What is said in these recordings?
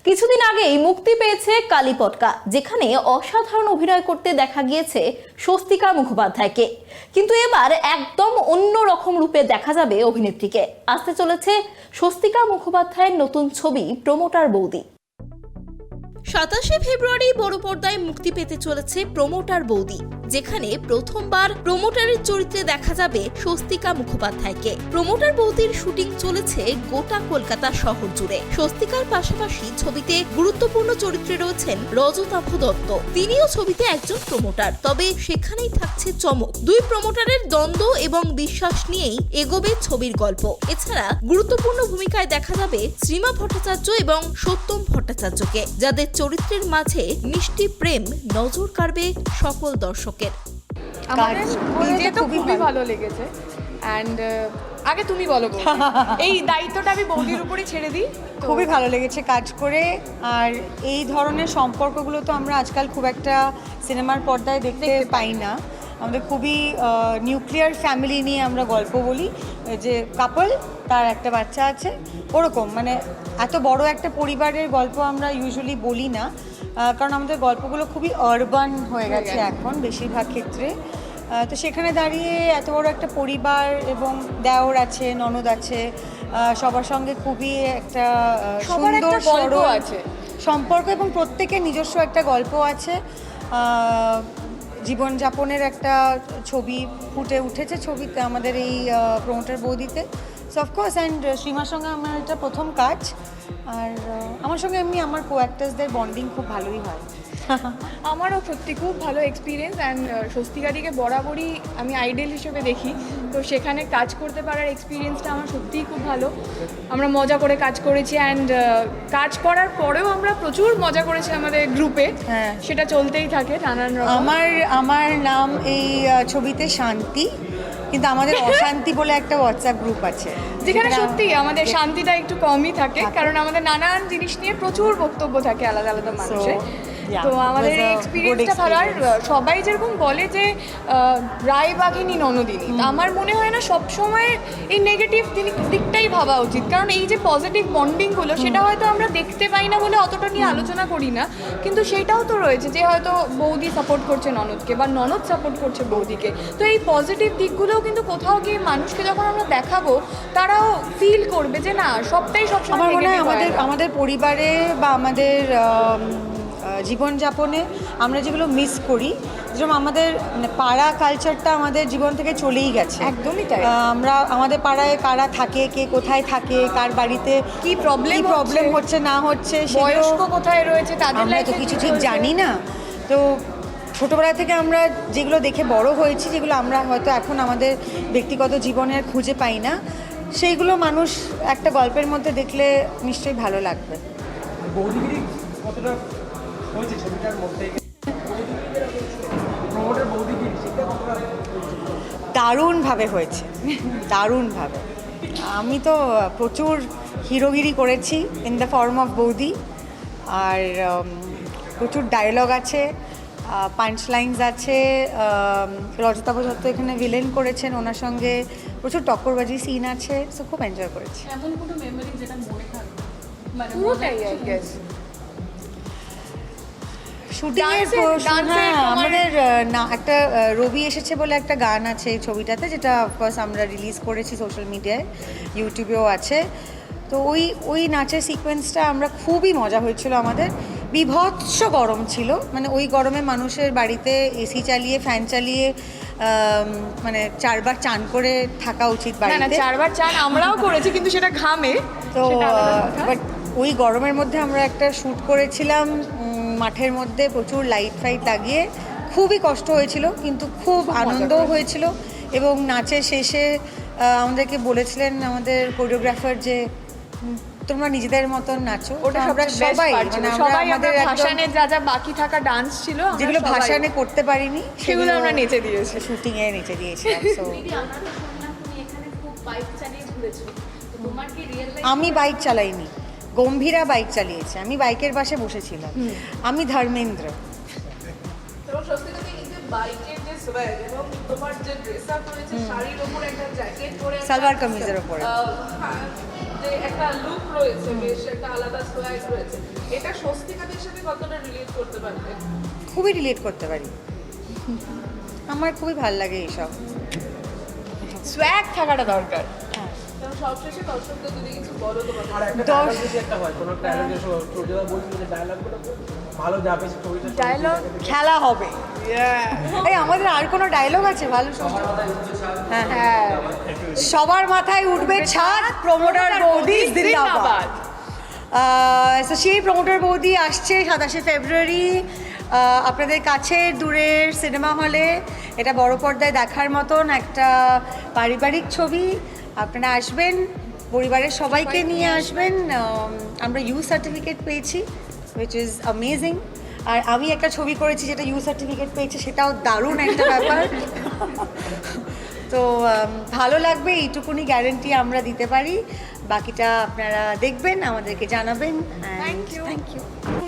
কিছুদিন আগেই মুক্তি পেয়েছে কালীপটকা, যেখানে অসাধারণ অভিনয় করতে দেখা গিয়েছে স্বস্তিকা মুখোপাধ্যায়কে। কিন্তু এবার একদম অন্য রকম রূপে দেখা যাবে অভিনেত্রীকে। আসতে চলেছে স্বস্তিকা মুখোপাধ্যায়ের নতুন ছবি প্রমোটার বৌদি। 27শে ফেব্রুয়ারি বড় পর্দায় মুক্তি পেতে চলেছে প্রমোটার বৌদি, যেখানে প্রথমবার প্রমোটারের চরিত্রে দেখা যাবে স্বস্তিকা মুখোপাধ্যায়কে। প্রমোটার বৌদির শুটিং চলেছে গোটা কলকাতা শহর জুড়ে। স্বস্তিকার পাশাপাশি ছবিতে গুরুত্বপূর্ণ চরিত্রে রয়েছেন রজতাভ দত্ত, তিনিও ছবিতে একজন প্রমোটার। তবে সেখানেই থাকছে চমক, দুই প্রমোটারের দ্বন্দ্ব এবং বিশ্বাস নিয়েই এগোবে ছবির গল্প। এছাড়া গুরুত্বপূর্ণ ভূমিকায় দেখা যাবে শ্রীমা ভট্টাচার্য এবং সত্যম ভট্টাচার্যকে, যাদের চরিত্রের মাঝে মিষ্টি প্রেম নজর কাড়বে সকল দর্শকের। আমাদের নিজে তো খুবই ভালো লেগেছে। অ্যান্ড আগে তুমি বলো এই দায়িত্বটা আমি বৌদির উপরই ছেড়ে দিই। খুবই ভালো লেগেছে কাজ করে। আর এই ধরনের সম্পর্কগুলো তো আমরা আজকাল খুব একটা সিনেমার পর্দায় দেখতে পাই না। আমাদের খুবই নিউক্লিয়ার ফ্যামিলি নিয়ে আমরা গল্প বলি, যে কাপল, তার একটা বাচ্চা আছে, ওরকম মানে এত বড় একটা পরিবারের গল্প আমরা ইউজুয়ালি বলি না, কারণ আমাদের গল্পগুলো খুবই আরবান হয়ে গেছে এখন বেশিরভাগ ক্ষেত্রে। তো সেখানে দাঁড়িয়ে এত বড় একটা পরিবার এবং দেওর আছে, ননদ আছে, সবার সঙ্গে খুবই একটা সুন্দর গল্প আছে, সম্পর্ক, এবং প্রত্যেকের নিজস্ব একটা গল্প আছে। জীবনযাপনের একটা ছবি ফুটে উঠেছে ছবিতে, আমাদের এই প্রমোটার বৌদিতে। সো অফকোর্স, অ্যান্ড শ্রীমার সঙ্গে আমার এটা প্রথম কাজ। আর আমার সঙ্গে এমনি আমার কো অ্যাক্টার্সদের বন্ডিং খুব ভালোই হয়। আমারও সত্যি খুব ভালো এক্সপিরিয়েন্স। অ্যান্ড স্বস্তিকাদিকে বরাবরই আমি আইডল হিসেবে দেখি, তো সেখানে কাজ করতে পারার এক্সপিরিয়েন্সটা আমার সত্যিই খুব ভালো। আমরা মজা করে কাজ করেছি, অ্যান্ড কাজ করার পরেও আমরা প্রচুর মজা করেছি আমাদের গ্রুপে। হ্যাঁ, সেটা চলতেই থাকে নানান রকম। আমার নাম এই ছবিতে শান্তি, কিন্তু আমাদের অশান্তি বলে একটা হোয়াটসঅ্যাপ গ্রুপ আছে, যেখানে সত্যি আমাদের শান্তিটা একটু কমই থাকে, কারণ আমাদের নানান জিনিস নিয়ে প্রচুর বক্তব্য থাকে আলাদা আলাদা মানুষের। তো আমাদের এই এক্সপিরিয়েন্সটা ভালো। আর সবাই যেরকম বলে যে রায়বাঘিনী ননদিনী, আমার মনে হয় না সবসময় এই নেগেটিভ দিকটাই ভাবা উচিত, কারণ এই যে পজিটিভ বন্ডিংগুলো সেটা হয়তো আমরা দেখতে পাই না বলে অতটা নিয়ে আলোচনা করি না, কিন্তু সেটাও তো রয়েছে যে হয়তো বৌদি সাপোর্ট করছে ননদকে বা ননদ সাপোর্ট করছে বৌদিকে। তো এই পজিটিভ দিকগুলোও কিন্তু কোথাও গিয়ে মানুষকে যখন আমরা দেখাবো, তারাও ফিল করবে যে না সবটাই সবসময়। আমার মনে হয় আমাদের পরিবারে বা আমাদের জীবনযাপনে আমরা যেগুলো মিস করি, যেরকম আমাদের মানে পাড়া কালচারটা আমাদের জীবন থেকে চলেই গেছে। একদমই তাই। আমরা আমাদের পাড়ায় কারা থাকে, কে কোথায় থাকে, কার বাড়িতে কি প্রবলেম হচ্ছে না হচ্ছে, বয়স্ক কোথায় রয়েছে, তাদের আমরা তো কিছু ঠিক জানি না। তো ছোটোবেলা থেকে আমরা যেগুলো দেখে বড় হয়েছি, যেগুলো আমরা হয়তো এখন আমাদের ব্যক্তিগত জীবনে আর খুঁজে পাই না, সেইগুলো মানুষ একটা গল্পের মধ্যে দেখলে নিশ্চয়ই ভালো লাগবে। দারুণভাবে হয়েছে, দারুণভাবে। আমি তো প্রচুর হিরোগিরি করেছি ইন দ্য ফর্ম অফ বৌদি, আর প্রচুর ডায়লগ আছে, পাঞ্চ লাইনস আছে। রজতাভ দত্ত এখানে ভিলেন করেছেন, ওনার সঙ্গে প্রচুর টক্করবাজি সিন আছে। সো খুব এনজয় করেছি। এমন কোনো মেমরি যেটা মনে থাকবে, মানে পুরোটাই আই গেস। আমাদের একটা রবি এসেছে বলে একটা গান আছে এই ছবিটাতে, যেটা অফকোর্স আমরা রিলিজ করেছি সোশ্যাল মিডিয়ায়, ইউটিউবেও আছে। তো ওই নাচের সিকোয়েন্সটা আমরা খুবই মজা হয়েছিল আমাদের। বিভৎস গরম ছিল, মানে ওই গরমে মানুষের বাড়িতে এসি চালিয়ে ফ্যান চালিয়ে মানে 4 বার চান করে থাকা উচিত বাড়িতে। 4 বার চান আমরাও করেছি, কিন্তু সেটা ঘামে। তো বাট ওই গরমের মধ্যে আমরা একটা শ্যুট করেছিলাম মাঠের মধ্যে, প্রচুর লাইট ফাইট লাগিয়ে। খুবই কষ্ট হয়েছিল, কিন্তু খুব আনন্দও হয়েছিল। এবং নাচের শেষে আমাদেরকে বলেছিলেন আমাদের কোরিওগ্রাফার যে তোমরা নিজেদের মতন নাচো। ওটা আমরা সবাই মানে আমাদের ভাষণে যা বাকি থাকা ডান্স ছিল, যেগুলো ভাষণে করতে পারিনি, সেগুলো আমরা নেচে দিয়েছি, শুটিংয়ে নেচে দিয়েছিলাম। আমি বাইক চালাইনি, গম্ভীরা বাইক চালিয়েছে, আমি বাইকের পাশে বসেছিলাম। আমি ধর্মেন্দ্র। সালোয়ার কামিজের ওপরে যে একটা লুক রয়েছে, বেশ একটা আলাদা সোয়াগ রয়েছে, এটা স্বস্তিকাদের সাথে কতটা রিলেট করতে পারবে? খুবই রিলেট করতে পারি, আমার খুবই ভালো লাগে এইসব। সোয়াগ থাকাটা দরকার। কারণ সবশেষে দর্শকদের যদি কিছু বলো তোমার আর একটা ডায়লগ যদি একটা হয়, কোনো একটা ডায়লগ সূর্যদা বলছিল যে ডায়লগগুলো ভালো যাবে ছবিটা। ডায়লগ খেলা হবে। এই আমাদের আর কোনো ডায়লগ আছে ভালো? হ্যাঁ হ্যাঁ, সবার মাথায় উঠবে ছাদ, প্রমোটার বৌদি জিন্দাবাদ। তো সেই প্রমোটার বৌদি আসছে 27শে ফেব্রুয়ারি আপনাদের কাছের দূরের সিনেমা হলে। এটা বড় পর্দায় দেখার মতন একটা পারিবারিক ছবি। আপনারা আসবেন, পরিবারের সবাইকে নিয়ে আসবেন। আমরা ইউ সার্টিফিকেট পেয়েছি, উইচ ইজ অ্যামেজিং। আর আমি একটা ছবি করেছি যেটা ইউ সার্টিফিকেট পেয়েছে, সেটাও দারুণ একটা ব্যাপার। তো ভালো লাগবে, এইটুকুনি গ্যারেন্টি আমরা দিতে পারি। বাকিটা আপনারা দেখবেন, আমাদেরকে জানাবেন। Thank you. Thank you.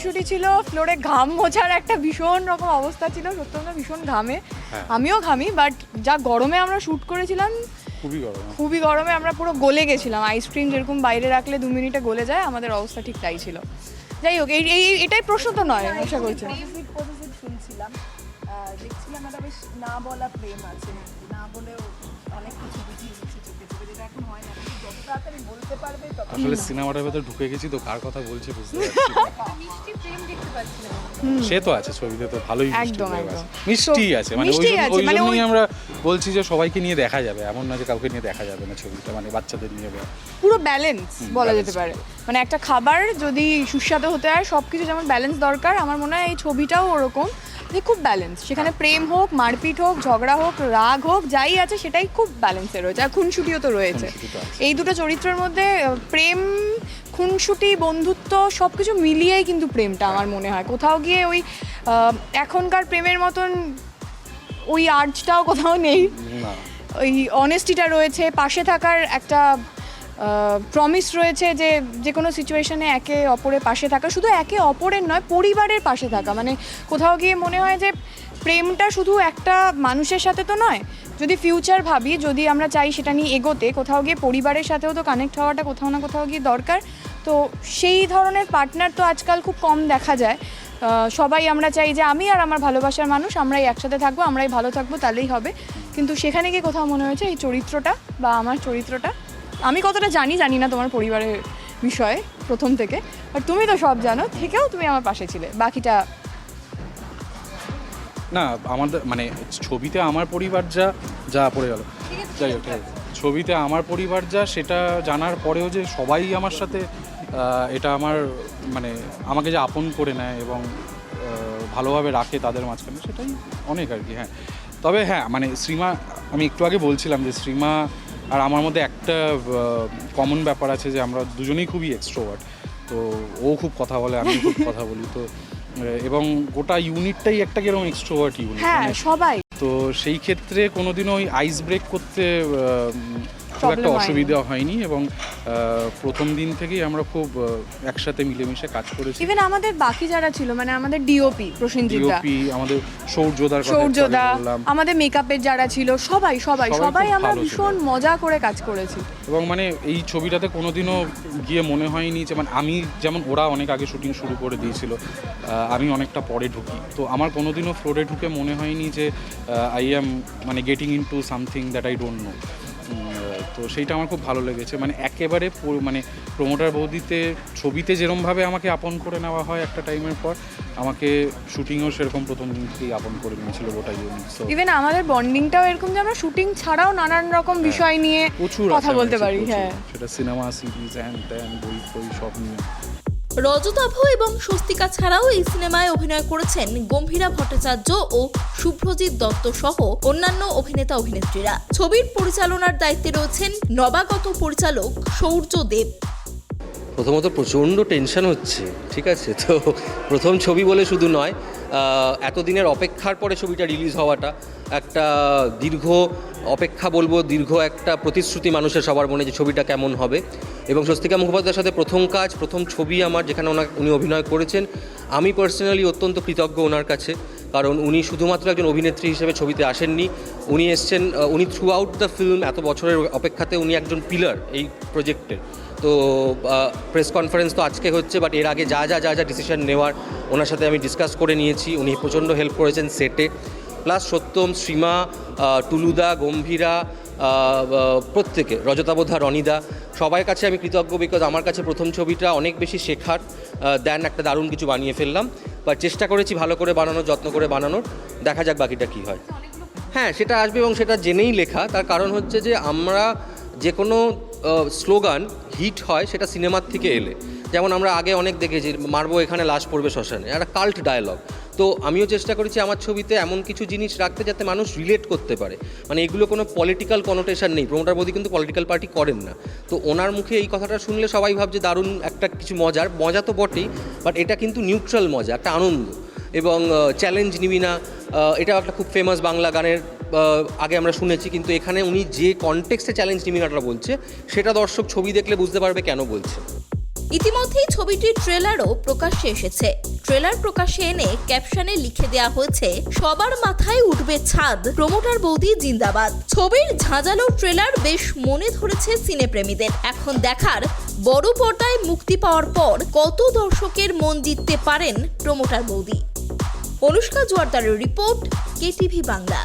ছুটি ছিল, ফ্লোরে ঘাম মোছার একটা ভীষণ রকম অবস্থা ছিল, সত্যি আমরা ভীষণ ঘামে, আমিও ঘামি, বাট যা গরমে আমরা শ্যুট করেছিলাম, খুবই গরমে আমরা পুরো গলে গেছিলাম। আইসক্রিম যেরকম বাইরে রাখলে 2 মিনিটে গলে যায়, আমাদের অবস্থা ঠিক তাই ছিল। যাই হোক, এটাই প্রশ্ন তো নয়, আশা করছি। পজিটিভ শুনছিলাম, দেখছিলাম একটা বেশ না বলা প্রেম আছে, না বলেও অনেক কিছু বুঝিয়ে দিচ্ছে চোখে চোখে, যেটা এখন হয় না। কিন্তু যত তাড়াতাড়ি বলতে পারবে তত আসলে সিনেমাটার ভেতর ঢুকে গেছি তো কার কথা বলছে বুঝতে পারছি না। মিষ্টি প্রেম দেখতে পাচ্ছিলাম। সে তো আছে ছবিতে, তো ভালোই মিষ্টি একদম, প্রেম একদম। আছে। মিষ্টি আছে, মানে মিষ্টি ওই আছে, মানে জন্যই ওই- আমরা বলছি যে সবাইকে নিয়ে দেখা যাবে, এমন না যে কাউকে নিয়ে দেখা যাবে না ছবিটা, মানে বাচ্চাদের নিয়ে পুরো ব্যালেন্স বলা যেতে balance। পারে। মানে একটা খাবার যদি সুস্বাদু হতে হয়, সব কিছু যেমন ব্যালেন্স দরকার, আমার মনে হয় এই ছবিটাও ওরকম, যে খুব ব্যালেন্স। সেখানে প্রেম হোক, মারপিট হোক, ঝগড়া হোক, রাগ হোক, যাই আছে সেটাই খুব ব্যালেন্সে রয়েছে। আর খুনসুটিও তো রয়েছে। খুনসুটি তো আছে। এই দুটো চরিত্রের মধ্যে প্রেম, খুনসুটি, বন্ধুত্ব সব কিছু মিলিয়েই কিন্তু প্রেমটা আমার মনে হয়। কোথাও গিয়ে ওই এখনকার প্রেমের মতন ওই আর্টটাও কোথাও নেই। না। ওই অনেস্টিটা রয়েছে, পাশে থাকার একটা প্রমিস রয়েছে, যে যে কোনো সিচুয়েশনে একে অপরের পাশে থাকা, শুধু একে অপরের নয়, পরিবারের পাশে থাকা। মানে কোথাও গিয়ে মনে হয় যে প্রেমটা শুধু একটা মানুষের সাথে তো নয়, যদি ফিউচার ভাবি, যদি আমরা চাই সেটা নিয়ে এগোতে, কোথাও গিয়ে পরিবারের সাথেও তো কানেক্ট হওয়াটা কোথাও না কোথাও গিয়ে দরকার। তো সেই ধরনের পার্টনার তো আজকাল খুব কম দেখা যায়। সবাই আমরা চাই যে আমি আর আমার ভালোবাসার মানুষ আমরাই একসাথে থাকবো, আমরাই ভালো থাকবো, তাহলেই হবে। কিন্তু সেখানে গিয়ে কোথাও মনে হয়েছে এই চরিত্রটা বা আমার চরিত্রটা, আমি কতটা জানি না তোমার পরিবারের বিষয়ে প্রথম থেকে, আর তুমি তো সব জানো, থেকেও তুমি আমার পাশে ছিলে। বাকিটা না, আমাদের মানে ছবিতে আমার পরিবার যা পড়ে গেল, যাই হোক, ঠিক আছে। ছবিতে আমার পরিবার যা, সেটা জানার পরেও যে সবাই আমার সাথে এটা আমার মানে আমাকে যে আপন করে নেয় এবং ভালোভাবে রাখে তাদের মাঝখানে, সেটাই অনেক আর কি। হ্যাঁ, তবে হ্যাঁ, মানে শ্রীমা, আমি একটু আগে বলছিলাম যে শ্রীমা আর আমার মধ্যে একটা কমন ব্যাপার আছে, যে আমরা দুজনেই খুবই এক্সট্রোভার্ট। তো ও খুব কথা বলে, আমি খুব কথা বলি, তো এবং গোটা ইউনিটটাই একটা কিরকম এক্সট্রোভার্ট ইউনিট। হ্যাঁ, সবাই তো সেই ক্ষেত্রে কোনোদিনও ওই আইস ব্রেক করতে খুব একটা Problem হয়নি। অসুবিধা হয়নি, এবং প্রথম দিন থেকেই আমরা খুব একসাথে মিলেমিশে কাজ করেছি। ইভেন আমাদের বাকি যারা ছিল, মানে আমাদের ডিওপি প্রসেনজিৎ দা, ডিওপি, আমাদের সৌর্যদার কথা সৌর্যদা, বললাম, আমাদের মেকআপের যারা ছিল, সবাই খুব আমরা ভালো ছিল। ভীষণ মজা করে কাজ করেছি। এবং মানে এই ছবিটাতে কোনোদিনও গিয়ে মনে হয়নি যে, মানে আমি যেমন, ওরা অনেক আগে শুটিং শুরু করে দিয়েছিল, আমি অনেকটা পরে ঢুকি, তো আমার কোনোদিনও ফ্লোরে ঢুকে মনে হয়নি যে আই অ্যাম মানে getting into something that I don't know. তো সেইটা আমার খুব ভালো লেগেছে, মানে একেবারে মানে প্রমোটার বৌদিতে ছবিতে যেরমভাবে আমাকে আপন করে নেওয়া হয় একটা টাইমের পর, আমাকে শুটিংও সেরকম প্রথম দিন থেকেই আপন করে নিয়েছিল গোটা ইউনিট। সো ইভেন আমাদের বন্ডিংটাও এরকম যে আমরা শুটিং ছাড়াও নানান রকম বিষয় নিয়ে প্রচুর কথা আছে, বলতে আছে, পারি। প্রচুর। হ্যাঁ, সেটা সিনেমা, সিরিজ, হ্যান ত্যান, বই সব নিয়ে। রজতাভ এবং স্বস্তিকা ছাড়াও এই সিনেমায় অভিনয় করেছেন গম্ভীরা ভট্টাচার্য ও শুভ্রজিৎ দত্ত সহ অন্যান্য অভিনেতা অভিনেত্রীরা। ছবির পরিচালনার দায়িত্বে রয়েছেন নবাগত পরিচালক সৌর্য দেব। প্রথমত প্রচণ্ড টেনশন হচ্ছে, ঠিক আছে। তো প্রথম ছবি বলে শুধু নয়, এতদিনের অপেক্ষার পরে ছবিটা রিলিজ হওয়াটা একটা দীর্ঘ অপেক্ষা বলবো, দীর্ঘ একটা প্রতিশ্রুতি মানুষের সবার মনে যে ছবিটা কেমন হবে। এবং স্বস্তিকা মুখোপাধ্যায়ের সাথে প্রথম ছবি আমার, যেখানে উনি অভিনয় করেছেন। আমি পার্সোনালি অত্যন্ত কৃতজ্ঞ ওনার কাছে, কারণ উনি শুধুমাত্র একজন অভিনেত্রী হিসেবে ছবিতে আসেননি, উনি থ্রু আউট দ্য ফিল্ম, এত বছরের অপেক্ষাতে উনি একজন পিলার এই প্রজেক্টের। তো প্রেস কনফারেন্স তো আজকে হচ্ছে, বাট এর আগে যা যা ডিসিশন নেওয়ার ওনার সাথে আমি ডিসকাস করে নিয়েছি। উনি প্রচণ্ড হেল্প করেছেন সেটে। প্লাস সত্যম, শ্রীমা, টুলুদা, গম্ভীরা, প্রত্যেকে, রজতাবোধা, রনিদা, সবার কাছে আমি কৃতজ্ঞ। বিকজ আমার কাছে প্রথম ছবিটা অনেক বেশি শেখার দেন একটা দারুণ কিছু বানিয়ে ফেললাম, বাট চেষ্টা করেছি ভালো করে বানানোর, যত্ন করে বানানোর। দেখা যাক বাকিটা কী হয়। হ্যাঁ, সেটা আসবে এবং সেটা জেনেই লেখা। তার কারণ হচ্ছে যে আমরা যে কোনো স্লোগান হিট হয় সেটা সিনেমার থেকে এলে। যেমন আমরা আগে অনেক দেখেছি, মারবো এখানে লাশ পড়বে শ্মশানে, একটা কাল্ট ডায়লগ। তো আমিও চেষ্টা করেছি আমার ছবিতে এমন কিছু জিনিস রাখতে যাতে মানুষ রিলেট করতে পারে। মানে এগুলো কোনো পলিটিক্যাল কনোটেশন নেই। প্রমোটার বৌদি কিন্তু পলিটিক্যাল পার্টি করেন না। তো ওনার মুখে এই কথাটা শুনলে সবাই ভাবছে দারুণ একটা কিছু মজা তো বটেই, বাট এটা কিন্তু নিউট্রাল মজা, একটা আনন্দ। এবং চ্যালেঞ্জ নিবি না, এটা একটা খুব ফেমাস বাংলা গানের আগে আমরা শুনেছি, কিন্তু এখানে উনি যে কনটেক্সটে চ্যালেঞ্জ নিবি নাটা বলছে সেটা দর্শক ছবি দেখলে বুঝতে পারবে কেন বলছে। ইতিমধ্যেই ছবিটির ট্রেলারও প্রকাশ্যে এসেছে। ট্রেলার প্রকাশ্যে এনে ক্যাপশনে লিখে দেওয়া হয়েছে, সবার মাথায় উঠবে ছাদ, প্রমোটার বৌদি জিন্দাবাদ। ছবির ঝাঁঝালো ট্রেলার বেশ মনে ধরেছে সিনেপ্রেমীদের। এখন দেখার, বড় পর্দায় মুক্তি পাওয়ার পর কত দর্শকের মন জিততে পারেন প্রমোটার বৌদি। অনুষ্কা জোয়ারদারের রিপোর্ট, কেটিভি বাংলা।